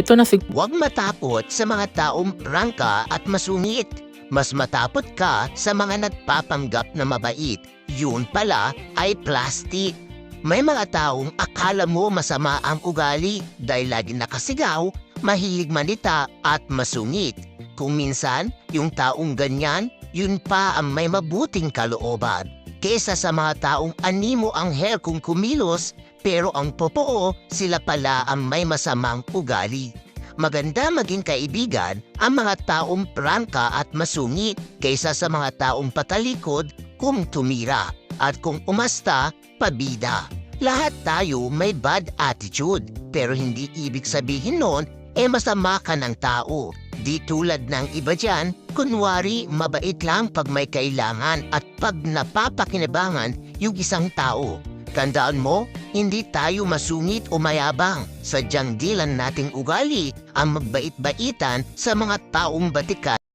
Ito na si Huwag matapot sa mga taong prangka at masungit. Mas matapot ka sa mga nagpapanggap na mabait. Yun pala ay plastic. May mga taong akala mo masama ang ugali dahil lagi nakasigaw, mahilig manita at masungit. Kung minsan, yung taong ganyan, yun pa ang may mabuting kalooban. Kesa sa mga taong animo ang hair kung kumilos, pero ang totoo, sila pala ang may masamang ugali. Maganda maging kaibigan ang mga taong prangka at masungit kaysa sa mga taong patalikod kung tumira at kung umasta, pabida. Lahat tayo may bad attitude pero hindi ibig sabihin nun masama ka ng tao. Di tulad ng iba dyan, kunwari mabait lang pag may kailangan at pag napapakinabangan yung isang tao. Tandaan mo, hindi tayo masungit o mayabang. Sadyang di lang nating ugali ang magbait-baitan sa mga taong batikan.